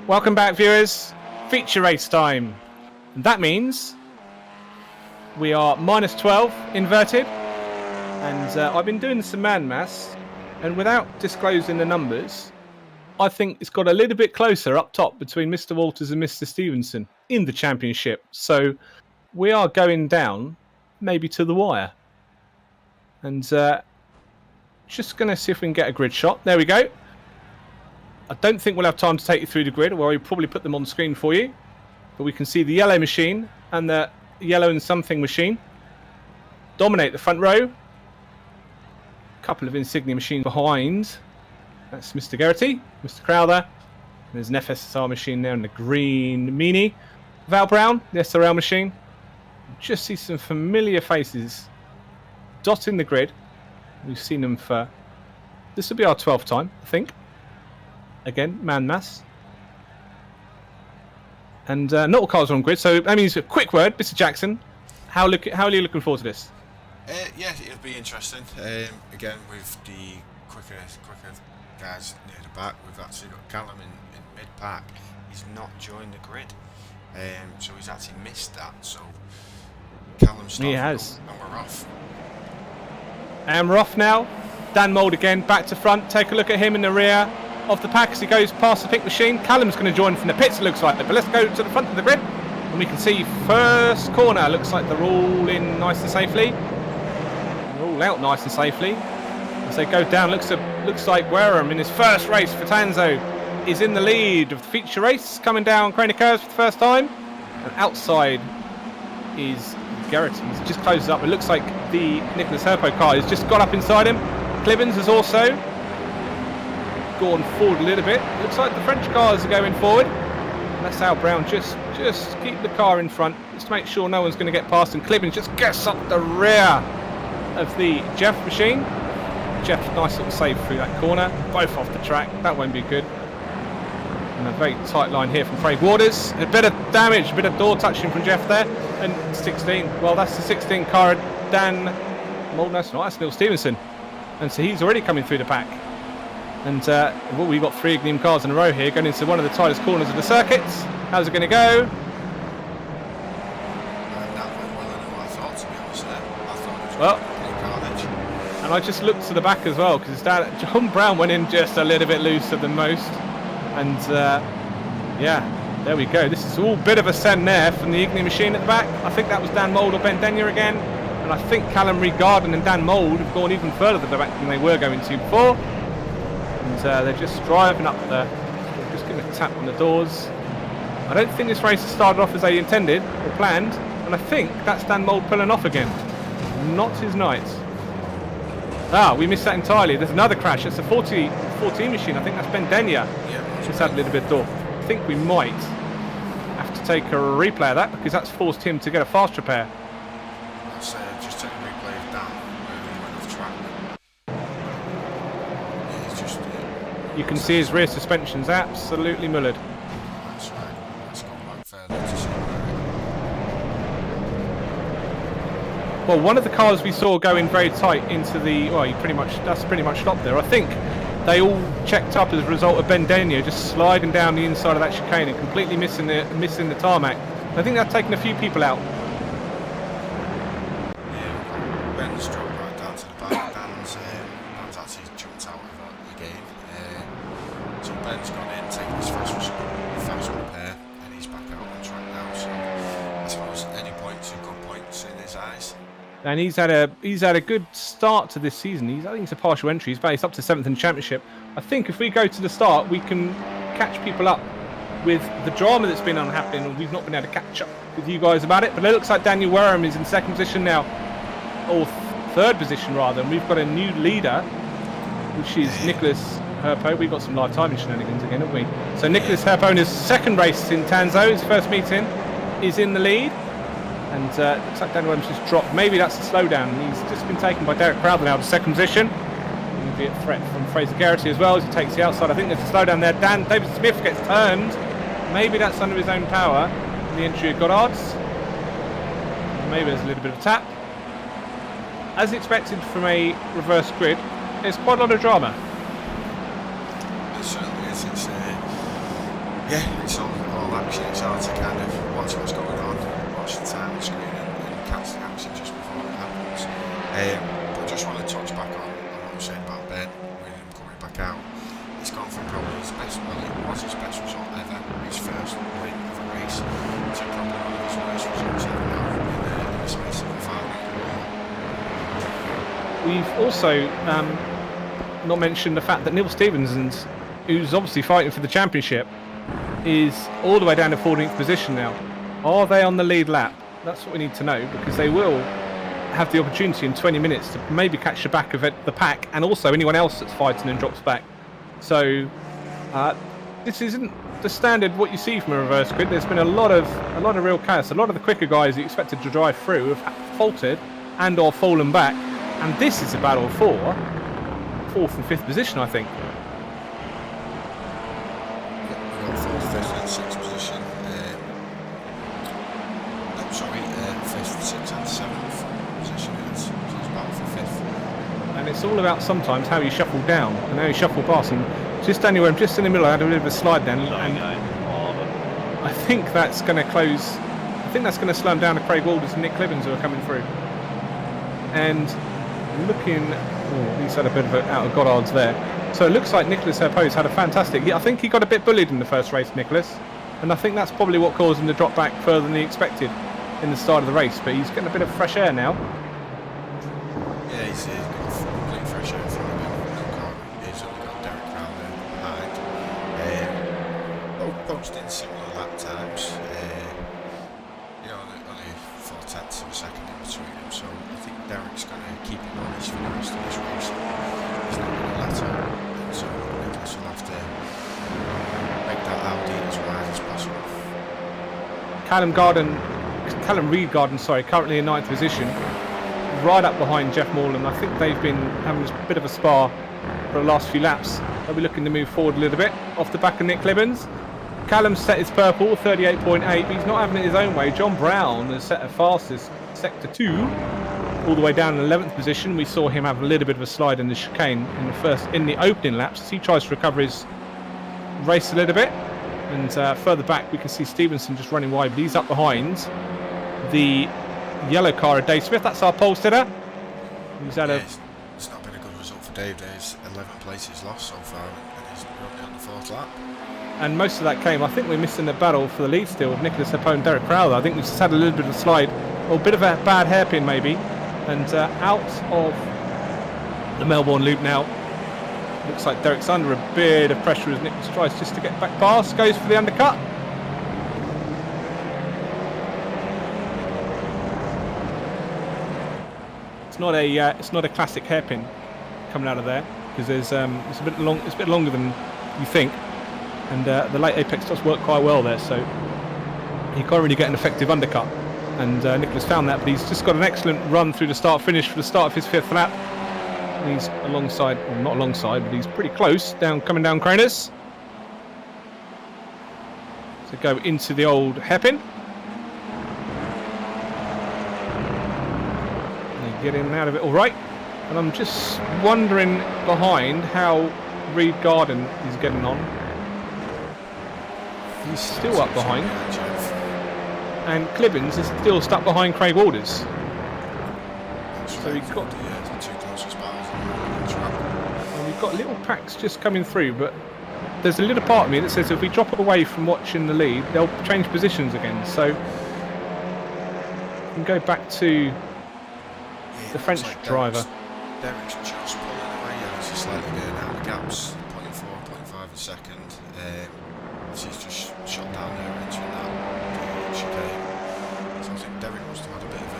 Welcome back, viewers. Feature race time. And that means we are -12 inverted. And I've been doing some man maths, and without disclosing the numbers, I think it's got a little bit closer up top between Mr. Walters and Mr. Stevenson in the championship. So we are going down maybe to the wire. And just going to see if we can get a grid shot. There we go. I don't think we'll have time to take you through the grid, or we'll probably put them on screen for you. But we can see the yellow machine and the yellow and something machine dominate the front row. A couple of insignia machines behind. That's Mr. Geraghty, Mr. Crowther. There's an FSSR machine there in the green Mini. Val Brown, the SRL machine. Just see some familiar faces dotting the grid. We've seen them for... This will be our 12th time, I think. Again, man mass. And not all cars are on grid, so that means a quick word, Mr. Jackson. How are you looking forward to this? Yeah, it'll be interesting. Again, with the quicker guys near the back, we've actually got Callum in mid-pack. He's not joined the grid, so he's actually missed that. So Callum's starting, and we're off. And we're off now. Dan Mould again, back to front. Take a look at him in the rear of the pack as he goes past the pink machine. Callum's going to join from the pits, it looks like. But let's go to the front of the grid. And we can see first corner. Looks like they're all in nice and safely. They're all out nice and safely. As they go down, looks like Wareham in his first race for Tanso is in the lead of the feature race. Coming down Craner Curves for the first time. And outside is Geraghty. He just closes up. It looks like the Nicholas Herpo car has just got up inside him. Clibbins has also gone forward a little bit. Looks like the French cars are going forward. And that's Al Brown. Just keep the car in front, just to make sure no one's going to get past. And Clibbins just gets up the rear of the Jeff machine. Jeff, nice little save through that corner. Both off the track. That won't be good. And a very tight line here from Craig Waters. A bit of damage, a bit of door touching from Jeff there. And 16. Well, that's the 16 car of Dan Mould. That's not. That's Neil Stevenson. And so he's already coming through the pack. And well, we've got 3 Ignime cars in a row here going into one of the tightest corners of the circuits. How's it going to go? That went well than I thought, to be honest. I thought it was carnage. And I just looked to the back as well, because John Brown went in just a little bit looser than most. And yeah, there we go. This is all bit of a send there from the Ignime machine at the back. I think that was Dan Mould or Ben Denyer again. And I think Callum Reed-Garden and Dan Mould have gone even further to the back than they were going to before. And they're just driving up there. They're just going to tap on the doors. I don't think this race has started off as they intended or planned. And I think that's Dan Mould pulling off again. Not his night. Ah, we missed that entirely. There's another crash. It's a 14 machine. I think that's Ben Denyer. Yeah, Just had a little bit of door. I think we might have to take a replay of that, because that's forced him to get a fast repair. Let's just take a replay of Dan where he went off track. Yeah, he's just... You can see his rear suspension's absolutely mullered. That's right. Let's go back further to see where... Well, one of the cars we saw going very tight into the... Well, that's pretty much stopped there. I think they all checked up as a result of Ben Denyer just sliding down the inside of that chicane and completely missing the tarmac. I think that's taken a few people out. Yeah, Ben's dropped right down to the back. Dan's actually jumped out of the game. So Ben's gone in, taking his fast repair, and he's back out on track now. So I suppose any points are good points in his eyes. And he's had a good start to this season. I think it's a partial entry. He's based up to 7th in the championship. I think if we go to the start, we can catch people up with the drama that's been happening, and we've not been able to catch up with you guys about it. But it looks like Daniel Wareham is in 2nd position now, or 3rd position rather, and we've got a new leader, which is Nicholas Herpo. We've got some live timing shenanigans again, haven't we? So Nicholas Herpo in his 2nd race in Tanso, his 1st meeting, is in the lead. And looks like Dan Williams just dropped. Maybe that's a slowdown. He's just been taken by Derek Crowther now to 2nd position. Going to be a threat from Fraser Geraghty as well as he takes the outside. I think there's a slowdown there. David Smith gets turned. Maybe that's under his own power. In the entry of Goddard's. Maybe there's a little bit of a tap. As expected from a reverse grid, there's quite a lot of drama. It certainly is. Yeah, it's all action. It's hard to kind of watch what's going on, watch the time screen and catch the action just before it happens. But I just want to touch back on what I was saying about Ben, with him coming back out. He's gone for probably his best, well, it was his best result ever, his first win of a race, to probably one of his worst results ever now in the space of a 5 minute run. We've also not mentioned the fact that Neil Stevenson's, who's obviously fighting for the championship, is all the way down to 14th position now. Are they on the lead lap? That's what we need to know, because they will have the opportunity in 20 minutes to maybe catch the back of the pack, and also anyone else that's fighting and drops back. So this isn't the standard what you see from a reverse grid. There's been a lot of real chaos. A lot of the quicker guys you expected to drive through have faltered and or fallen back, and this is a battle for 4th and 5th position, I think. We've got 4th, 5th and 6th position. No, sorry, 5th, 6th and 7th position. So it's battle for 5th. And it's all about sometimes how you shuffle down and how you shuffle past. And just anywhere, just in the middle, I had a bit of a slide then. And I think that's going to close. I think that's going to slow them down to Craig Walters and Nick Clibbins who are coming through. And looking, he's had a bit of out of Goddard's there. So it looks like Nicholas Herpo's had a fantastic. I think he got a bit bullied in the first race, Nicholas. And I think that's probably what caused him to drop back further than he expected in the start of the race. But he's getting a bit of fresh air now. Yeah, he's got complete fresh air from him. He's only got Derek Crowder behind. Both posting similar lap times. Only 4/10 of a second in between them. So I think Derek's going to keep him honest for the rest of this race. He's not going to let up. And so Nicholas will have to make that Audi as wide as possible. Callum Reed-Garden, currently in 9th position, right up behind Jeff Morland. I think they've been having a bit of a spar for the last few laps. They'll be looking to move forward a little bit off the back of Nick Clibbins. Callum's set his purple, 38.8, but he's not having it his own way. John Brown has set a fastest, sector 2, all the way down in 11th position. We saw him have a little bit of a slide in the chicane in the opening laps as he tries to recover his race a little bit. And further back we can see Stevenson just running wide, but he's up behind the yellow car of Dave Smith. That's our pole sitter. He's had It's not been a good result for Dave. There's 11 places lost so far, and he's only on the 4th lap. And most of that came, I think we're missing the battle for the lead still with Nicholas Herpo and Derek Crowther. I think we've just had a little bit of a slide, or a bit of a bad hairpin maybe. And out of the Melbourne loop now. Looks like Derek's under a bit of pressure as Nicholas tries just to get back past, goes for the undercut. It's not a classic hairpin coming out of there, because there's it's a bit longer than you think, and the late apex does work quite well there, so you can't really get an effective undercut. And Nicholas found that, but he's just got an excellent run through the start finish for the start of his 5th lap. And he's alongside, well, not alongside, but he's pretty close coming down Cronus. So go into the old hairpin. Get in and out of it all right. And I'm just wondering behind how Reed Garden is getting on. He's still up behind. And Clibbins is still stuck behind Craig Walters. So we've got little packs just coming through, but there's a little part of me that says if we drop away from watching the lead, they'll change positions again. So we can go back to the French driver. Derek's just pulling away. He's just slightly going out. The gap's 0.4, 0.5 a second. He's just shot down there entering that chicane. So I think Derek must have had a bit of a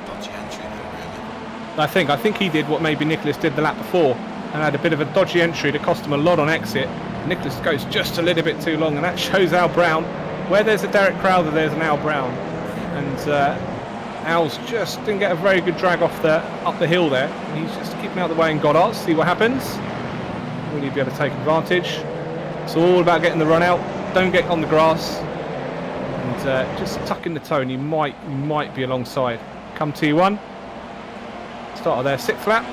dodgy entry there, really. I think he did what maybe Nicholas did the lap before and had a bit of a dodgy entry that cost him a lot on exit. Nicholas goes just a little bit too long, and that shows Al Brown. Where there's a Derek Crowther, there's an Al Brown. And Al's just didn't get a very good drag up the hill there. And he's just keeping out the way in Goddard, see what happens. Will he be able to take advantage? It's all about getting the run out. Don't get on the grass. And just tuck in the toe, and you might be alongside. Come T1. Start of their 6th lap.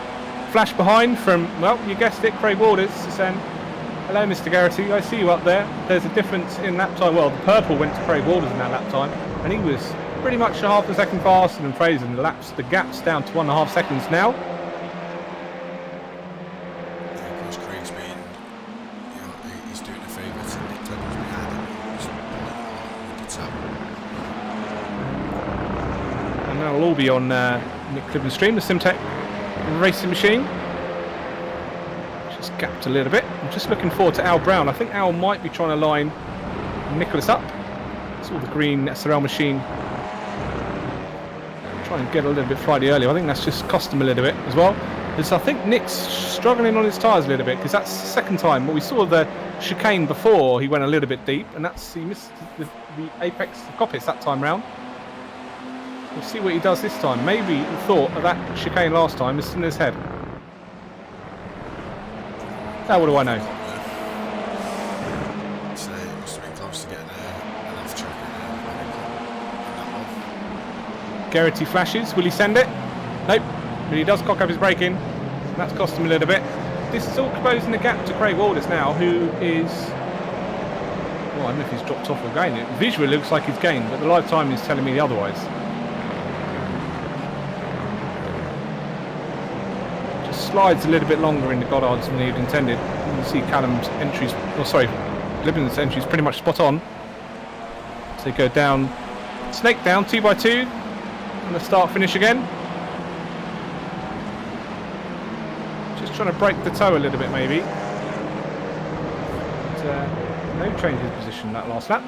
Flash behind from, well, you guessed it, Craig Walters. And Hello, Mr. Garrity. I see you up there. There's a difference in lap time. Well, the purple went to Craig Walters in that lap time, and he was pretty much a half a second faster than Fraser. And the gap's down to 1.5 seconds now. Of course, Craig's been, he's doing a favour to Nick Clemens behind him. He's pulling the top. And that'll all be on Nick Clemens' stream, the Simtech racing machine. Just gapped a little bit. I'm just looking forward to Al Brown. I think Al might be trying to line Nicholas up. It's all the green SRL machine. Try and get a little bit Friday earlier. I think that's just cost him a little bit as well. Because I think Nick's struggling on his tyres a little bit, because that's the second time. Well, we saw the chicane before, he went a little bit deep, and he missed the apex of Coppice that time round. We'll see what he does this time. Maybe he thought of that chicane last time, it's in his head. What do I know? So it must have been close to getting an off track in that one. Garrity flashes. Will he send it? Nope. But he does cock up his braking. That's cost him a little bit. This is all closing the gap to Craig Walters now, who is... Well, I don't know if he's dropped off or gained it. Visually looks like he's gained, but the live time is telling me otherwise. Slides a little bit longer in the Goddards than he'd intended. You can see Callum's entries, Libben's entries pretty much spot on. So they go down, snake down 2x2, and the start finish again. Just trying to break the toe a little bit maybe. But, no change in position that last lap.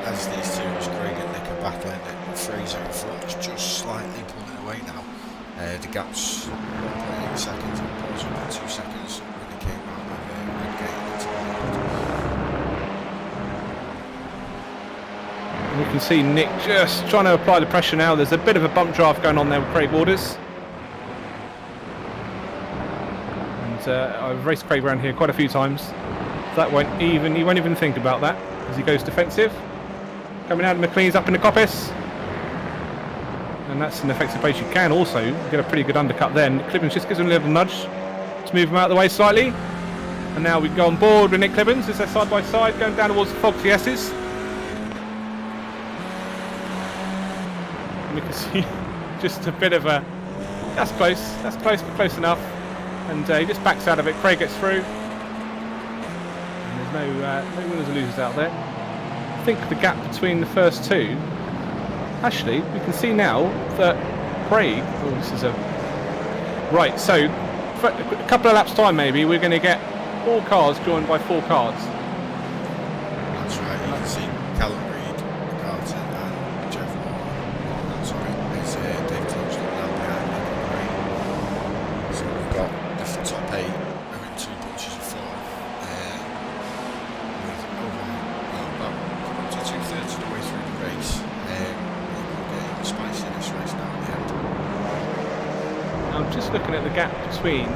As these two, as Craig and Nick are battling it, Fraser in front is just slightly pulling away now. The gap's 1.8 seconds and pause up 2 seconds when they came out of red gate into And we can see Nick just trying to apply the pressure now. There's a bit of a bump draft going on there with Craig Waters. And I've raced Craig around here quite a few times. That he won't even think about that as he goes defensive. Coming out of McLean's up in the Coppice. And that's an effective pace. You can also get a pretty good undercut then. Clibbins just gives him a little nudge to move him out of the way slightly. And now we go on board with Nick Clibbins as they're side by side going down towards the Foxy S's. And we can see just a bit of a... That's close, but close enough. And he just backs out of it. Craig gets through. And there's no winners or losers out there. I think the gap between the first two... Actually, we can see now that Craig... Oh, this is a... Right, so for a couple of laps time maybe, we're going to get 4 cars joined by 4 cars. That's right, you can see Callum Reid, Carlton and Jeff Moore. That's right, they've closed up now behind Nick and Craig. So we've got the top 8 are in 2 bunches of 4. With about up to 2/3 of the way through the race. Spicy this race now at the end. I'm just looking at the gap between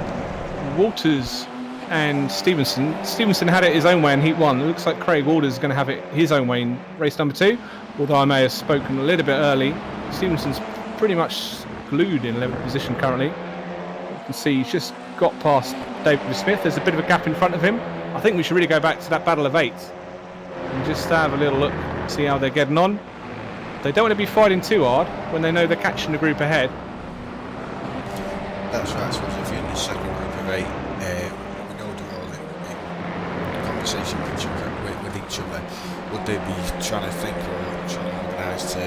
Walters and Stevenson. Stevenson had it his own way in Heat 1. It looks like Craig Walters is going to have it his own way in race number 2. Although I may have spoken a little bit early. Stevenson's pretty much glued in 11th position currently. You can see he's just got past David Smith. There's a bit of a gap in front of him. I think we should really go back to that battle of 8 and just have a little look, see how they're getting on. They don't want to be fighting too hard when they know they're catching the group ahead. That's right, I suppose if you're in the second group of 8, we know they're all in conversation with each other. Would they be trying to think or trying to organise to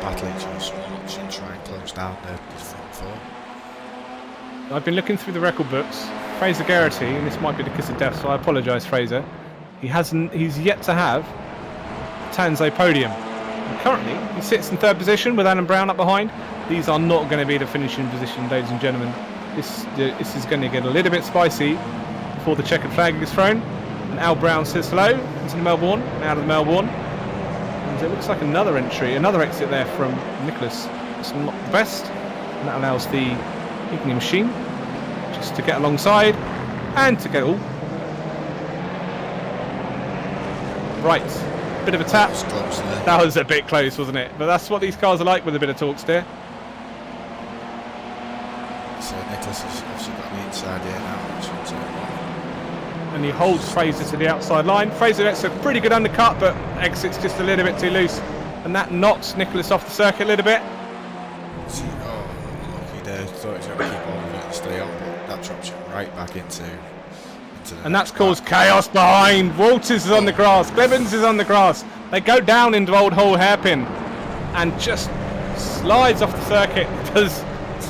battle each other so much and try and close down the front 4? I've been looking through the record books. Fraser Garrity, and this might be the kiss of death, so I apologise, Fraser. He's yet to have a Tanso podium. And currently, he sits in 3rd position with Alan Brown up behind. These are not going to be the finishing position, ladies and gentlemen. This is going to get a little bit spicy before the checkered flag is thrown. And Al Brown says hello into the Melbourne, and out of the Melbourne. And it looks like another exit there from Nicholas. It's not the best. And that allows the Igni machine just to get alongside and to get all. Right. Bit of a tap. That was a bit close, wasn't it? But that's what these cars are like with a bit of torque steer. So Nicholas has obviously got the inside here now. and he holds Fraser to the outside line. Fraser gets a pretty good undercut, but exits just a little bit too loose, and that knocks Nicholas off the circuit a little bit. Lucky there. Thought he was going to keep on with it and stay on, but that drops him right back into the and that's caused chaos behind. Walters is on the grass, Clevens is on the grass. They go down into old hole hairpin and just slides off the circuit. Does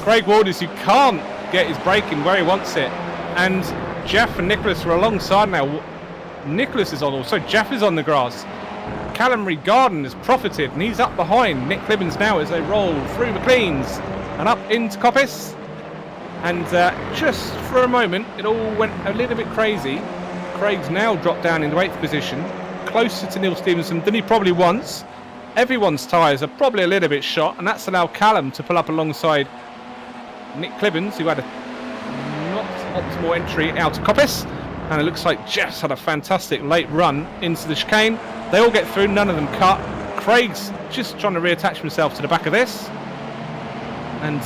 Craig Walters, who can't get his braking where he wants it, and Jeff and Nicholas are alongside now. Nicholas is on, also Jeff is on the grass. Callum Garden has profited and he's up behind Nick Clibbins now as they roll through McLean's and up into Coppice. And just for a moment, it all went a little bit crazy. Craig's now dropped down into 8th position, closer to Neil Stevenson than he probably wants. Everyone's tyres are probably a little bit shot, and that's allowed Callum to pull up alongside Nick Clibbins, who had a not optimal entry out of Coppice. And it looks like Jeff's had a fantastic late run into the chicane. They all get through, none of them cut. Craig's just trying to reattach himself to the back of this. And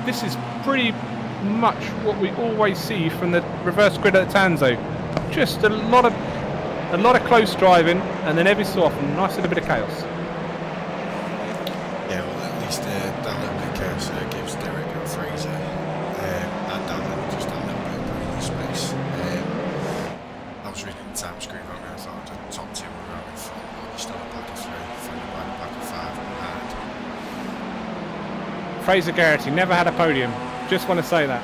this is pretty much what we always see from the reverse grid at Tanso. Just a lot of close driving, and then every so often nice little bit of chaos. Yeah, well, at least that little bit of chaos gives Derek and Fraser and Dan just that little bit of breathing space. I was reading the time screen wrong, I thought the top 2 were out in front, but he's still a pack of 3, followed by a pack of 5 behind. Fraser Garrity never had a podium. Just want to say that.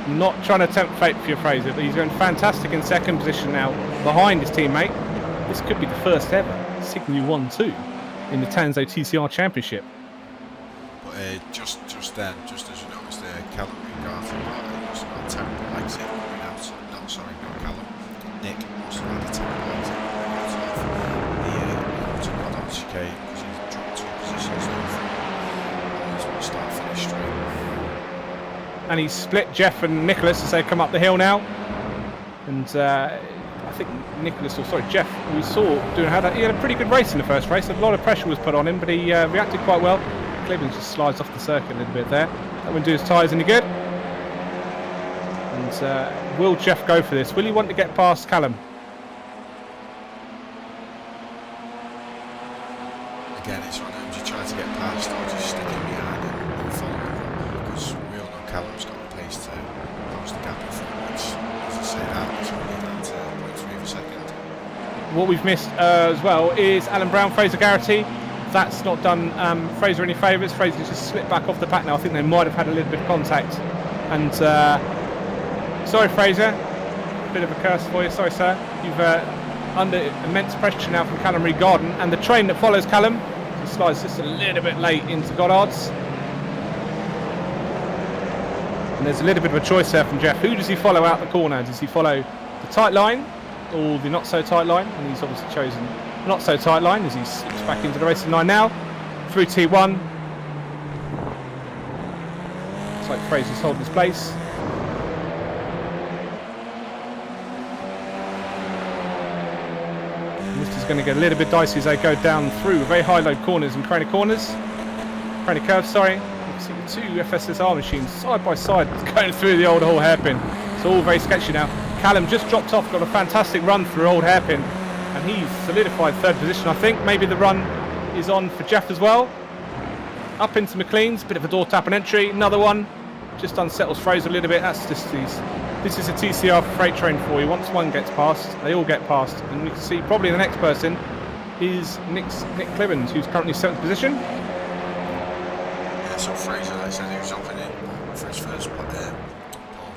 Not trying to tempt fate for your Fraser, but he's going fantastic in 2nd position now behind his teammate. This could be the first ever Signal 1-2 in the Tanso TCR Championship. But just then, just as you noticed there, Callum Garden must have had a terrible exit coming out. Not Callum. Nick must have had a terrible exit coming out of the Goddard chicane because he's dropped 2 positions over. And start-finish straight. And he's split Jeff and Nicholas as they come up the hill now. And I think Jeff, we saw he had a pretty good race in the first race. A lot of pressure was put on him, but he reacted quite well. Cleveland just slides off the circuit a little bit there. That wouldn't do his tyres any good. And will Jeff go for this? Will he want to get past Callum? Again, it's one of them, you try to get past or just stick in behind and follow him, because we all know Callum's got the pace to close the gap in front, which, as I say, that is only down to 0.3 of a second. What we've missed as well is Alan Brown, Fraser Garrity. That's not done Fraser any favours. Fraser's just slipped back off the pack now. I think they might have had a little bit of contact. And sorry, Fraser, bit of a curse for you. Sorry, sir. You've under immense pressure now from Callum Garden, and the train that follows Callum slides just a little bit late into Goddard's. And there's a little bit of a choice there from Jeff. Who does he follow out the corner? Does he follow the tight line or the not so tight line? And he's obviously chosen not so tight line as he slips back into the racing line now through T1. Looks like Fraser's holding his place. Going to get a little bit dicey as they go down through very high load corners and cranny curves, sorry. You can see the 2 FSSR machines side by side going through the old hole hairpin. It's all very sketchy now. Callum just dropped off, got a fantastic run through old hairpin, and he's solidified 3rd position. I think maybe the run is on for Jeff as well. Up into McLean's, bit of a door tap and entry, another one. Just unsettles Fraser a little bit. That's just this is a TCR freight train for you. Once one gets past, they all get past. And we can see probably the next person is Nick Clibbins, who's currently 7th position. Yeah, so Fraser, like I said, he was opening for his first pole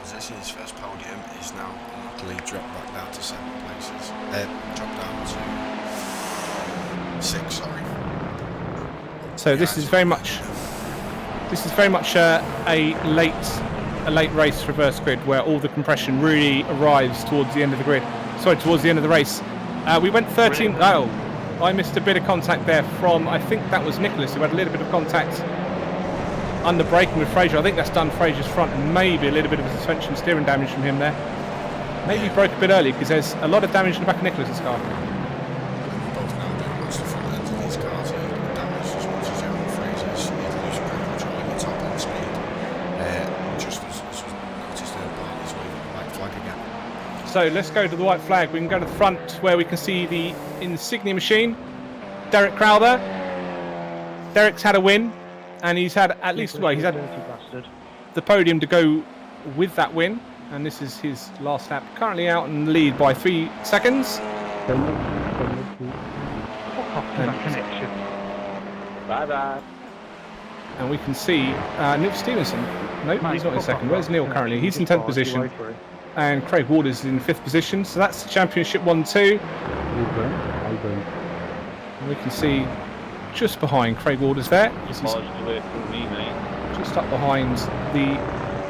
position, his first podium, is now luckily dropped back down to 7 places. Dropped down to 6, sorry. So this is very much a late race reverse grid where all the compression really arrives towards the end of the grid. Sorry, towards the end of the race. We went 13. Oh, I missed a bit of contact there from, I think that was Nicholas, who had a little bit of contact under braking with Fraser. I think that's done Fraser's front and maybe a little bit of a suspension steering damage from him there. Maybe he broke a bit early because there's a lot of damage in the back of Nicholas's car. Both now doing much the front end of these cars here, damage as much as Joe and Fraser's. He loses pretty much all the top end speed. Just as was noticed there, Barney's waving the white flag again. So let's go to the white flag. We can go to the front where we can see the insignia machine. Derek Crowther. Derek's had a win, and he's had at least, well, he's had the podium to go with that win, and this is his last lap. Currently out in the lead by 3 seconds. Connection. Bye-bye. And we can see Neil Stevenson. Nope, he's not in second. Where's Neil currently? He's in 10th position. And Craig Waters is in 5th position. So that's Championship 1-2. And we can see just behind Craig Waters there. Just up behind the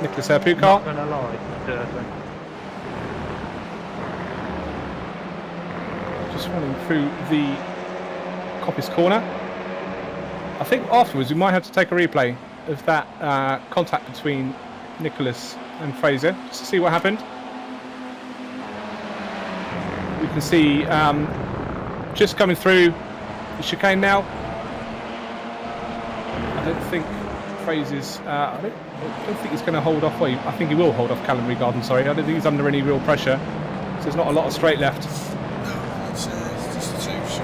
Nicholas Herpu car. Just running through the Coppice corner. I think afterwards we might have to take a replay of that contact between Nicholas and Fraser just to see what happened. We can see just coming through the chicane now. I don't think Fraser's. I don't think he's going to hold off. Well, I think he will hold off Callum Regarden. Sorry, I don't think he's under any real pressure. So there's not a lot of straight left. No, it's just the two. So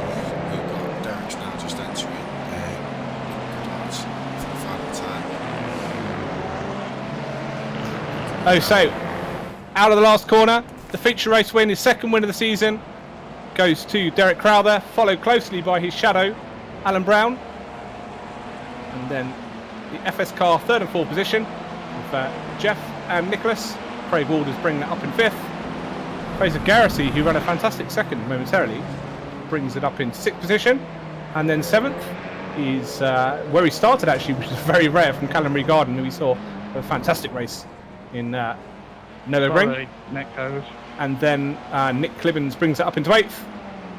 we've got Derek's now just entering for the final time. Oh, so out of the last corner, the feature race win, his second win of the season, goes to Derek Crowther, followed closely by his shadow, Alan Brown. And then the FS car, 3rd and 4th position, with Jeff and Nicholas. Craig Waters bring that up in 5th. Fraser Garrity, who ran a fantastic 2nd momentarily, brings it up in 6th position. And then 7th is where he started, actually, which is very rare, from Callum Regarden, who we saw a fantastic race in Nürburgring. And then Nick Clibbins brings it up into 8th.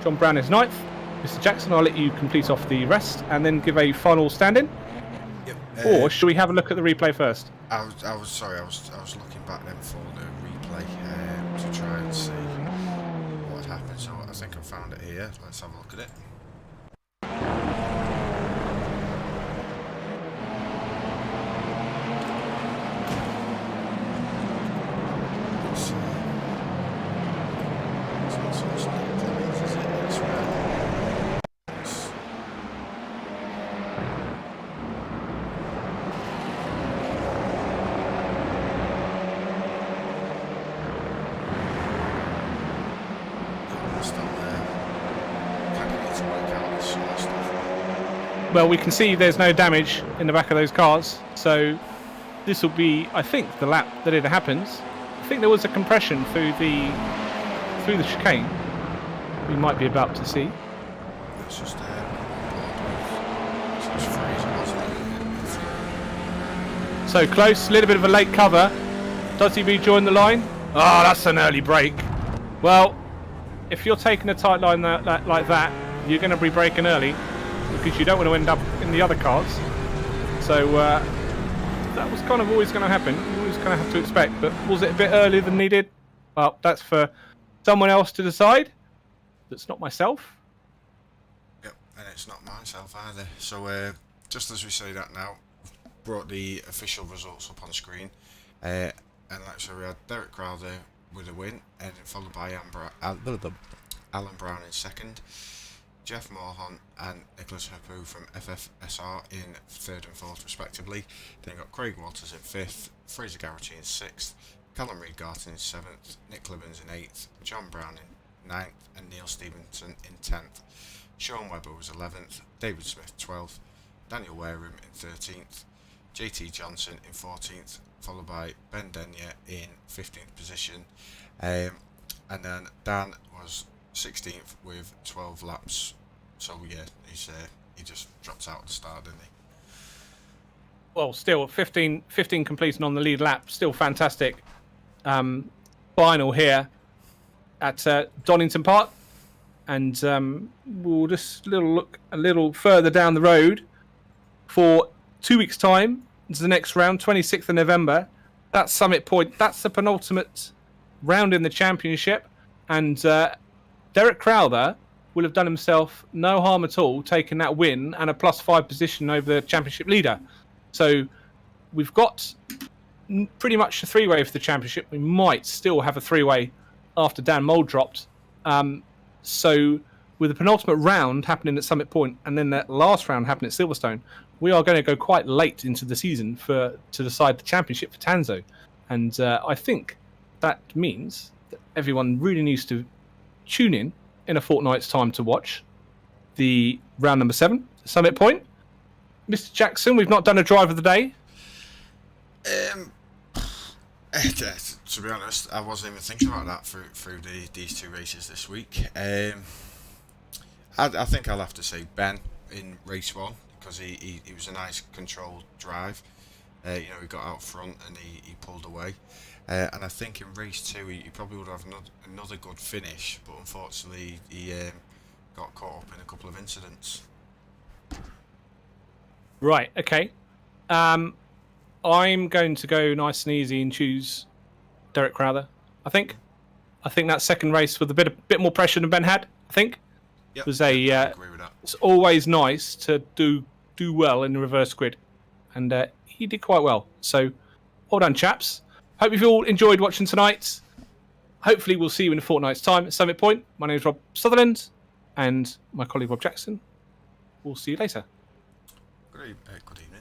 John Brown is 9th. Mr. Jackson, I'll let you complete off the rest and then give a final stand-in. Yep. Or should we have a look at the replay first? I was looking back then for the replay to try and see what happened. So I think I found it here. Let's have a look at it. Well, we can see there's no damage in the back of those cars, so this will be, I think, the lap that it happens. I think there was a compression through the chicane. We might be about to see. It's just So close, a little bit of a late cover. Does he rejoin the line? Oh, that's an early break. Well, if you're taking a tight line like that, you're going to be braking early, because you don't want to end up in the other cars. So that was kind of always going to happen. You always kind of have to expect. But was it a bit earlier than needed? Well, that's for someone else to decide. That's not myself. Yep, and it's not myself either. So just as we say that now, brought the official results up on screen. And like so, we had Derek Crowther with a win, and followed by Alan Brown in 2nd. Jeff Morhan and Nicholas Herpu from FFSR in 3rd and 4th respectively. Then got Craig Waters in 5th, Fraser Garrity in 6th, Callum Regarden in 7th, Nick Clibbins in 8th, John Brown in 9th and Neil Stevenson in 10th. Sean Webber was 11th, David Smith 12th, Daniel Wareham in 13th, JT Johnson in 14th, followed by Ben Denyer in 15th position. And then Dan was 16th with 12 laps. So yeah, he just dropped out at the start, didn't he? Well, still 15 completing on the lead lap, still fantastic. Final here at Donnington Park, and we'll just look a little further down the road for 2 weeks' time. It's the next round, 26th of November. That's Summit Point. That's the penultimate round in the championship, and Derek Crowther will have done himself no harm at all, taking that win and a +5 position over the championship leader. So we've got pretty much a 3-way for the championship. We might still have a 3-way after Dan Mole dropped. So with the penultimate round happening at Summit Point and then that last round happening at Silverstone, we are going to go quite late into the season to decide the championship for Tanso. And I think that means that everyone really needs to tune in a fortnight's time to watch the round number 7, Summit Point. Mr. Jackson, we've not done a drive of the day. To be honest, I wasn't even thinking about that through these 2 races this week. I think I'll have to say Ben in race 1 because he was a nice controlled drive. He got out front and he pulled away. And I think in race 2 he probably would have another good finish, but unfortunately he got caught up in a couple of incidents. Right, okay. I'm going to go nice and easy and choose Derek Crowther, I think. I think that second race with a bit more pressure than Ben had, I think. Yep, Was I agree with that. It's always nice to do well in the reverse grid. And he did quite well. So, well done, chaps. Hope you've all enjoyed watching tonight. Hopefully we'll see you in a fortnight's time at Summit Point. My name is Rob Sutherland and my colleague Rob Jackson. We'll see you later. Good evening.